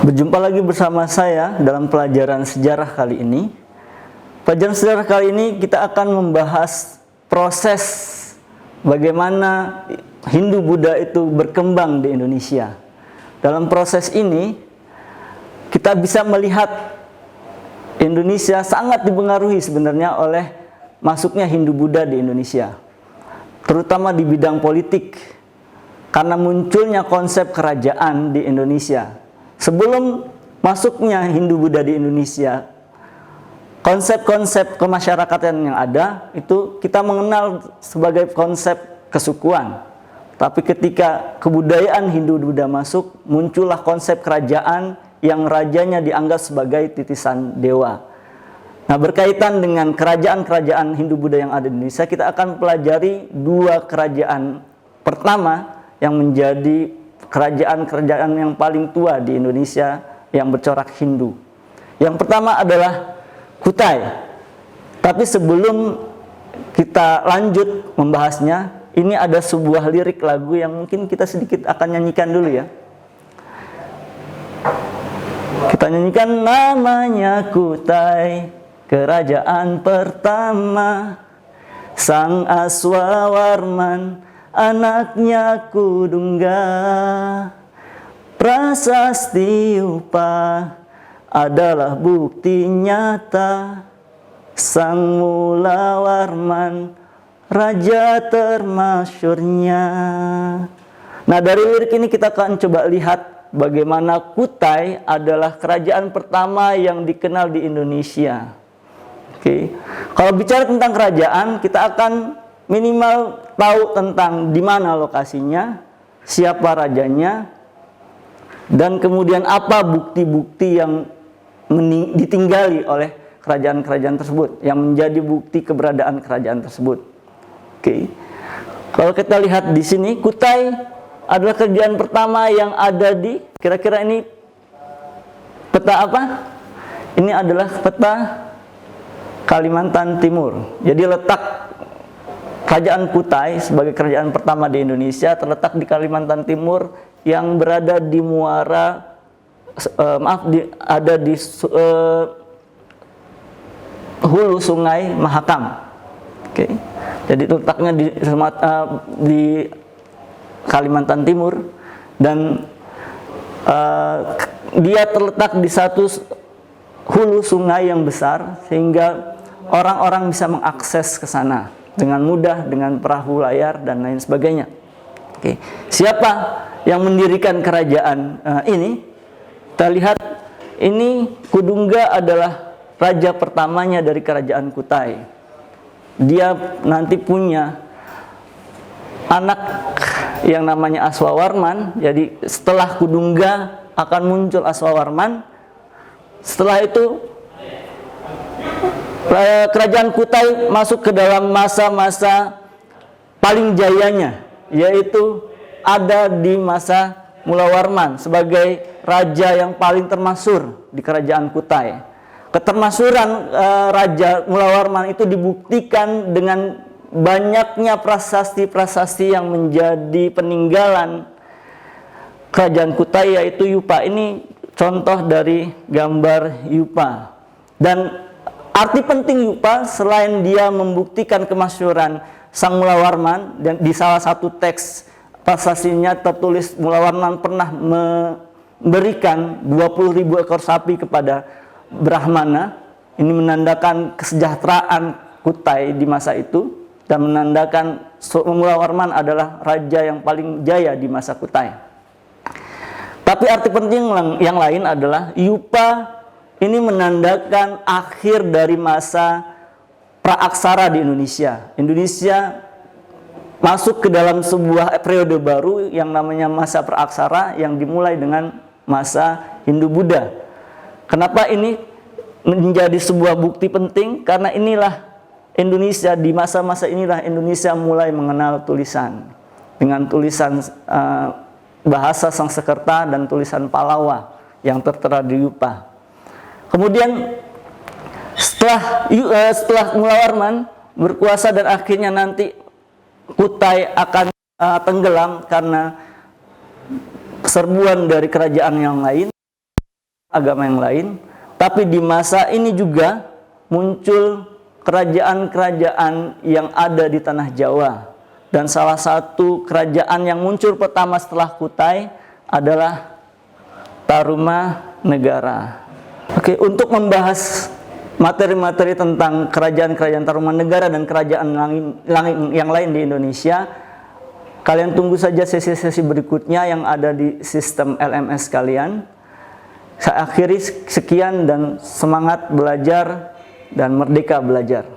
Berjumpa lagi bersama saya dalam pelajaran sejarah kali ini. Pelajaran sejarah kali ini kita akan membahas proses bagaimana Hindu-Buddha itu berkembang di Indonesia. Dalam proses ini, kita bisa melihat Indonesia sangat dipengaruhi sebenarnya oleh masuknya Hindu-Buddha di Indonesia, terutama di bidang politik, karena munculnya konsep kerajaan di Indonesia. Sebelum masuknya Hindu-Buddha di Indonesia, konsep-konsep kemasyarakatan yang ada itu kita mengenal sebagai konsep kesukuan. Tapi ketika kebudayaan Hindu-Buddha masuk, muncullah konsep kerajaan yang rajanya dianggap sebagai titisan dewa. Nah, berkaitan dengan kerajaan-kerajaan Hindu-Buddha yang ada di Indonesia, kita akan pelajari dua kerajaan pertama yang menjadi kerajaan-kerajaan yang paling tua di Indonesia yang bercorak Hindu. Yang pertama adalah Kutai. Tapi sebelum kita lanjut membahasnya, ini ada sebuah lirik lagu yang mungkin kita sedikit akan nyanyikan dulu ya. Kita nyanyikan, namanya Kutai, kerajaan pertama, Sang Aswawarman, anaknya Kudungga. Prasasti upah adalah bukti nyata, Sang Mulawarman, raja termasyurnya. Nah, dari lirik ini kita akan coba lihat bagaimana Kutai adalah kerajaan pertama yang dikenal di Indonesia. Oke. Kalau bicara tentang kerajaan, kita akan minimal tahu tentang di mana lokasinya, siapa rajanya, dan kemudian apa bukti-bukti yang ditinggali oleh kerajaan-kerajaan tersebut yang menjadi bukti keberadaan kerajaan tersebut. Oke. Kalau kita lihat di sini, Kutai adalah kerajaan pertama yang ada di, kira-kira ini peta apa? Ini adalah peta Kalimantan Timur. Jadi letak kerajaan Kutai sebagai kerajaan pertama di Indonesia terletak di Kalimantan Timur yang berada di muara, ada di hulu Sungai Mahakam. Oke. Jadi letaknya di Kalimantan Timur, dan dia terletak di satu hulu sungai yang besar sehingga orang-orang bisa mengakses ke sana dengan mudah dengan perahu layar dan lain sebagainya. Oke. Siapa yang mendirikan kerajaan ini? Kita lihat, ini Kudungga adalah raja pertamanya dari kerajaan Kutai. Dia nanti punya anak yang namanya Aswawarman. Jadi setelah Kudungga akan muncul Aswawarman. Setelah itu kerajaan Kutai masuk ke dalam masa-masa paling jayanya, yaitu ada di masa Mulawarman sebagai raja yang paling termasyhur di kerajaan Kutai. Ketermasyhuran Raja Mulawarman itu dibuktikan dengan banyaknya prasasti-prasasti yang menjadi peninggalan kerajaan Kutai, yaitu yupa. Ini contoh dari gambar yupa. Dan arti penting yupa, selain dia membuktikan kemasyhuran Sang Mulawarman, dan di salah satu teks prasastinya tertulis Mulawarman pernah memberikan 20.000 ekor sapi kepada Brahmana. Ini menandakan kesejahteraan Kutai di masa itu dan menandakan Mulawarman adalah raja yang paling jaya di masa Kutai. Tapi arti penting yang lain adalah yupa ini menandakan akhir dari masa praaksara di Indonesia. Indonesia masuk ke dalam sebuah periode baru yang namanya masa praaksara yang dimulai dengan masa Hindu-Buddha. Kenapa ini menjadi sebuah bukti penting? Karena inilah Indonesia, di masa-masa inilah Indonesia mulai mengenal tulisan dengan tulisan bahasa Sanskerta dan tulisan Palawa yang tertera di yupa. Kemudian setelah Mulawarman berkuasa dan akhirnya nanti Kutai akan tenggelam karena serbuan dari kerajaan yang lain, agama yang lain, tapi di masa ini juga muncul kerajaan-kerajaan yang ada di tanah Jawa. Dan salah satu kerajaan yang muncul pertama setelah Kutai adalah Tarumanegara. Oke, untuk membahas materi-materi tentang kerajaan-kerajaan Tarumanegara dan kerajaan yang lain di Indonesia, kalian tunggu saja sesi-sesi berikutnya yang ada di sistem LMS kalian. Saya akhiri sekian dan semangat belajar dan merdeka belajar.